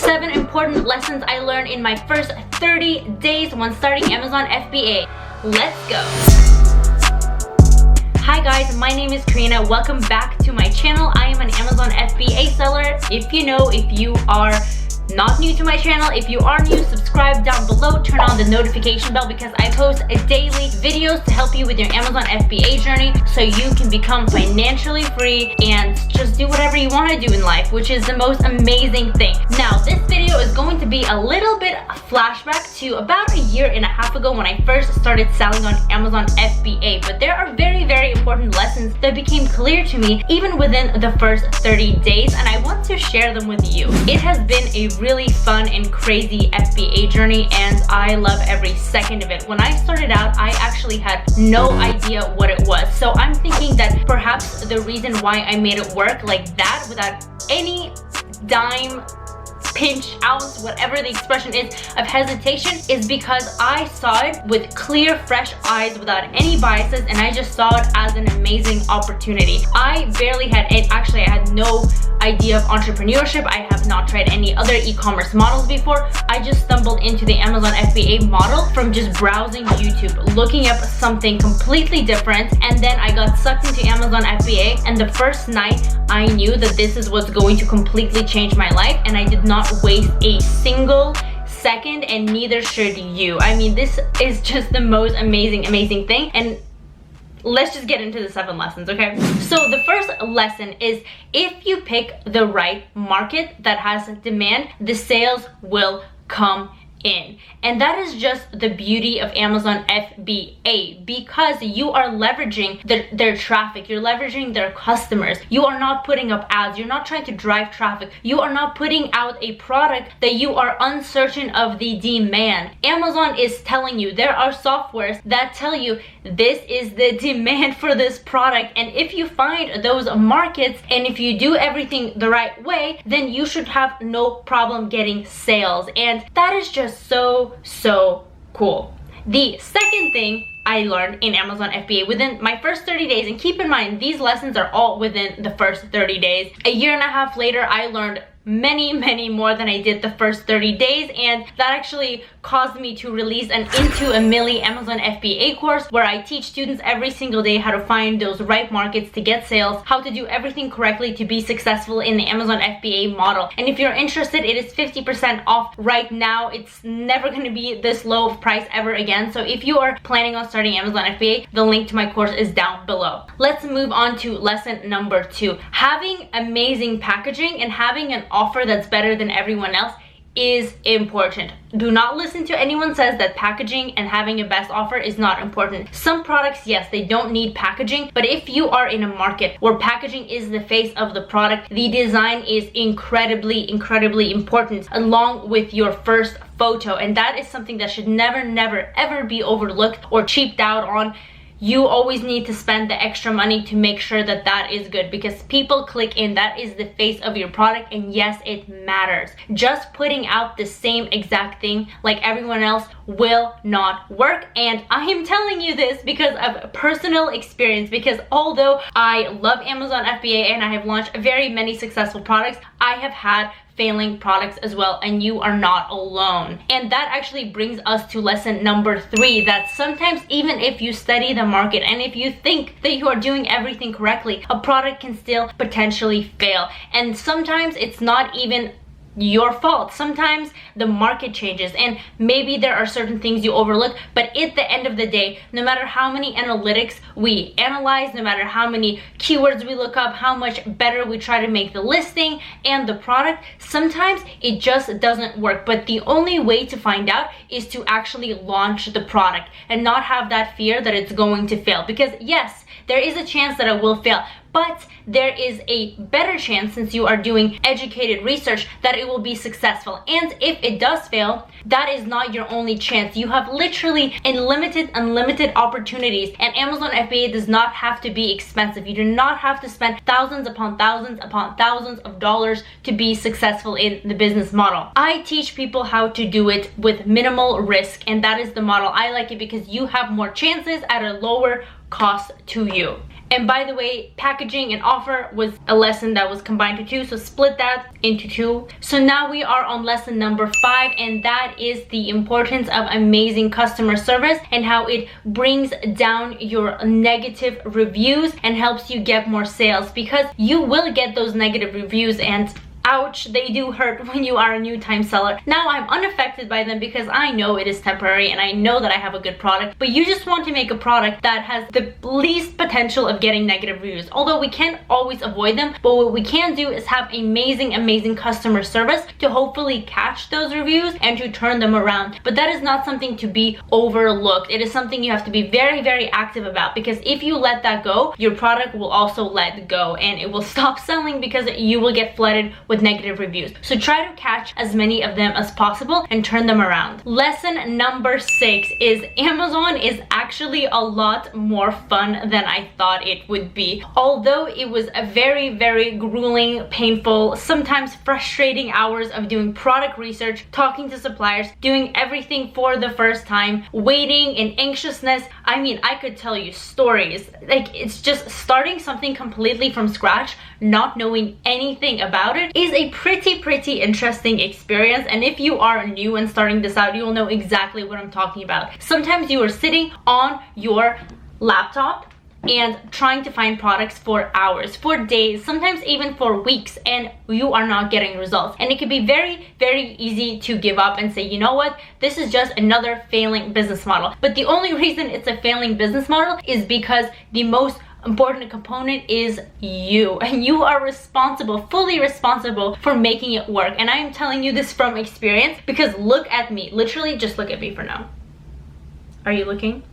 7 important lessons I learned in my first 30 days when starting Amazon FBA. Let's go. Hi guys, my name is Karina. Welcome back to my channel. I am an Amazon FBA seller. If you are not new to my channel, if you are new, subscribe down below, turn on the notification bell because I post daily videos to help you with your Amazon FBA journey so you can become financially free and just do whatever you want to do in life, which is the most amazing thing. Now, this video is going to be a little bit a flashback to about a year and a half ago when I first started selling on Amazon FBA, but there are very, very important lessons that became clear to me even within the first 30 days, and I want to share them with you. It has been a really fun and crazy FBA journey, and I love every second of it. When I started out, I actually had no idea what it was, so I'm thinking that perhaps the reason why I made it work like that without any dime, pinch, ounce, whatever the expression is, of hesitation is because I saw it with clear, fresh eyes without any biases, and I just saw it as an amazing opportunity. I barely had it. Actually, I had no idea of entrepreneurship. I have not tried any other e-commerce models before. I just stumbled into the Amazon FBA model from just browsing YouTube, looking up something completely different, and then I got sucked into Amazon FBA, and the first night I knew that this is what's going to completely change my life, and I did not waste a single second, and neither should you. I mean, this is just the most amazing thing, and let's just get into the 7 lessons, okay? So the first lesson is if you pick the right market that has demand, the sales will come in. And that is just the beauty of Amazon FBA, because you are leveraging their traffic, you're leveraging their customers. You are not putting up ads, you're not trying to drive traffic, you are not putting out a product that you are uncertain of the demand. Amazon is telling you, there are softwares that tell you this is the demand for this product, and if you find those markets and if you do everything the right way, then you should have no problem getting sales. And that is just so cool. The second thing I learned in Amazon FBA within my first 30 days, and keep in mind these lessons are all within the first 30 days. A year and a half later, I learned many more than I did the first 30 days, and that actually caused me to release an INTOAMILLI Amazon FBA course where I teach students every single day how to find those right markets to get sales, how to do everything correctly to be successful in the Amazon FBA model. And if you're interested, it is 50% off right now. It's never going to be this low of price ever again. So if you are planning on starting Amazon FBA, the link to my course is down below. Let's move on to lesson number 2. Having amazing packaging and having an offer that's better than everyone else is important. Do not listen to anyone says that packaging and having a best offer is not important. Some products, yes, they don't need packaging, but if you are in a market where packaging is the face of the product, the design is incredibly important, along with your first photo, and that is something that should never ever be overlooked or cheaped out on. You always need to spend the extra money to make sure that that is good, because people click in. That is the face of your product, and yes, it matters. Just putting out the same exact thing like everyone else will not work, and I am telling you this because of personal experience, because although I love Amazon FBA and I have launched very many successful products, I have had failing products as well, and you are not alone. And that actually brings us to lesson number 3, that sometimes even if you study the market and if you think that you are doing everything correctly, a product can still potentially fail. And sometimes it's not even your fault. Sometimes the market changes and maybe there are certain things you overlook, but at the end of the day, no matter how many analytics we analyze, no matter how many keywords we look up, how much better we try to make the listing and the product, sometimes it just doesn't work. But the only way to find out is to actually launch the product and not have that fear that it's going to fail, because yes, there is a chance that it will fail, but there is a better chance, since you are doing educated research, that it will be successful. And if it does fail, that is not your only chance. You have literally unlimited opportunities, and Amazon FBA does not have to be expensive. You do not have to spend thousands upon thousands of dollars to be successful in the business model. I teach people how to do it with minimal risk, and that is the model. I like it because you have more chances at a lower cost to you. And by the way, packaging and offer was a lesson that was combined to 2, so split that into 2. So now we are on lesson number 5, and that is the importance of amazing customer service and how it brings down your negative reviews and helps you get more sales, because you will get those negative reviews, and ouch, they do hurt when you are a new time seller. Now I'm unaffected by them because I know it is temporary and I know that I have a good product, but you just want to make a product that has the least potential of getting negative reviews. Although we can't always avoid them, but what we can do is have amazing customer service to hopefully catch those reviews and to turn them around. But that is not something to be overlooked. It is something you have to be very active about, because if you let that go, your product will also let go and it will stop selling because you will get flooded with negative reviews. So try to catch as many of them as possible and turn them around. Lesson number 6 is Amazon is actually a lot more fun than I thought it would be. Although it was a very grueling, painful, sometimes frustrating hours of doing product research, talking to suppliers, doing everything for the first time, waiting and anxiousness. I mean, I could tell you stories. Like, it's just starting something completely from scratch, not knowing anything about it, is a pretty interesting experience. And if you are new and starting this out, you will know exactly what I'm talking about. Sometimes you are sitting on your laptop and trying to find products for hours, for days, sometimes even for weeks, and you are not getting results. And it can be very easy to give up and say, you know what, this is just another failing business model. But the only reason it's a failing business model is because the most important component is you, and you are responsible, fully responsible for making it work. And I am telling you this from experience, because look at me, literally just look at me for now. Are you looking?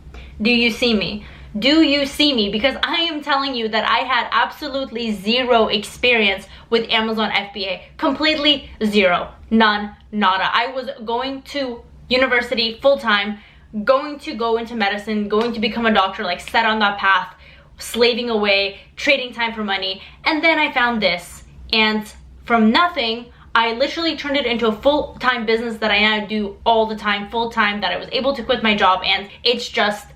Do you see me? Do you see me? Because I am telling you that I had absolutely zero experience with Amazon FBA. Completely zero. None. Nada. I was going to university full-time, going to go into medicine, going to become a doctor, like set on that path, slaving away, trading time for money. And then I found this, and from nothing, I literally turned it into a full-time business that I now do all the time, full-time, that I was able to quit my job, and it's just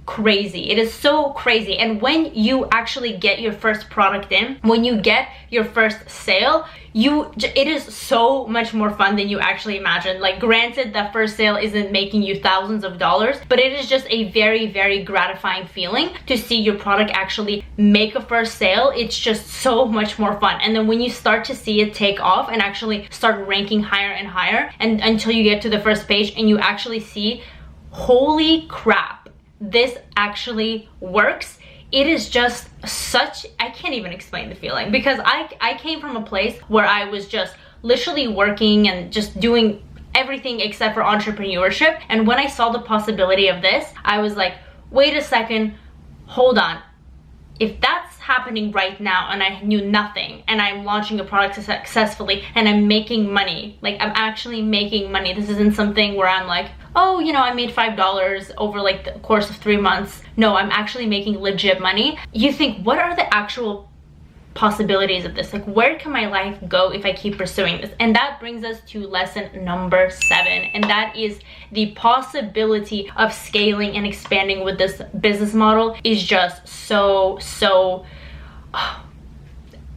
crazy. It is so crazy. And when you actually get your first product in, when you get your first sale, it is so much more fun than you actually imagine. Like, granted, that first sale isn't making you thousands of dollars, but it is just a very gratifying feeling to see your product actually make a first sale. It's just so much more fun. And then when you start to see it take off and actually start ranking higher and higher, and until you get to the first page and you actually see, holy crap, this actually works. It is just such, I can't even explain the feeling, because I came from a place where I was just literally working and just doing everything except for entrepreneurship. And when I saw the possibility of this, I was like, wait a second, hold on. If that's happening right now and I knew nothing, and I'm launching a product successfully and I'm making money, like I'm actually making money. This isn't something where I'm like, oh, you know, I made $5 over like the course of 3 months. No, I'm actually making legit money. You think, what are the actual possibilities of this? Like, where can my life go if I keep pursuing this? And that brings us to lesson number 7, and that is the possibility of scaling and expanding with this business model is just so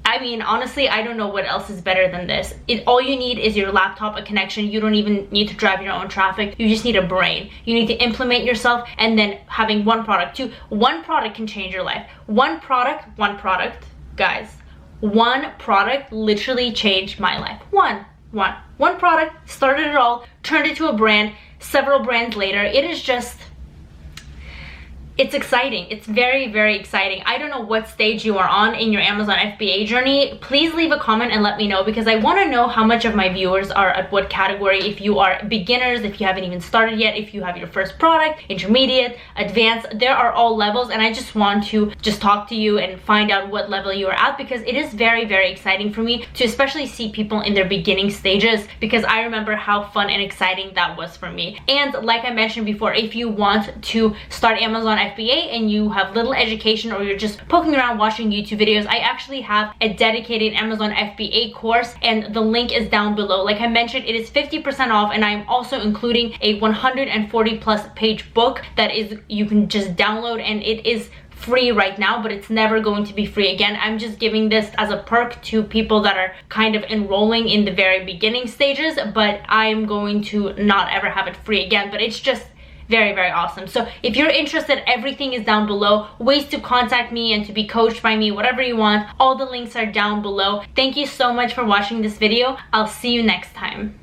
I mean, honestly, I don't know what else is better than this. All you need is your laptop, a connection. You don't even need to drive your own traffic. You just need a brain. You need to implement yourself, and then having one product too. One product can change your life. One product, guys. One product literally changed my life. One product started it all, turned it to a brand. Several brands later, it is just, it's exciting. It's very exciting. I don't know what stage you are on in your Amazon FBA journey. Please leave a comment and let me know, because I want to know how much of my viewers are at what category. If you are beginners, if you haven't even started yet, if you have your first product, intermediate, advanced, there are all levels, and I just want to talk to you and find out what level you are at, because it is very exciting for me to especially see people in their beginning stages, because I remember how fun and exciting that was for me. And like I mentioned before, if you want to start Amazon FBA and you have little education, or you're just poking around watching YouTube videos, I actually have a dedicated Amazon FBA course, and the link is down below. Like I mentioned, it is 50% off, and I'm also including a 140+ page book that is you can just download, and it is free right now, but it's never going to be free again. I'm just giving this as a perk to people that are kind of enrolling in the very beginning stages, but I'm going to not ever have it free again. But it's just very, very awesome. So if you're interested, everything is down below. Ways to contact me and to be coached by me, whatever you want, all the links are down below. Thank you so much for watching this video. I'll see you next time.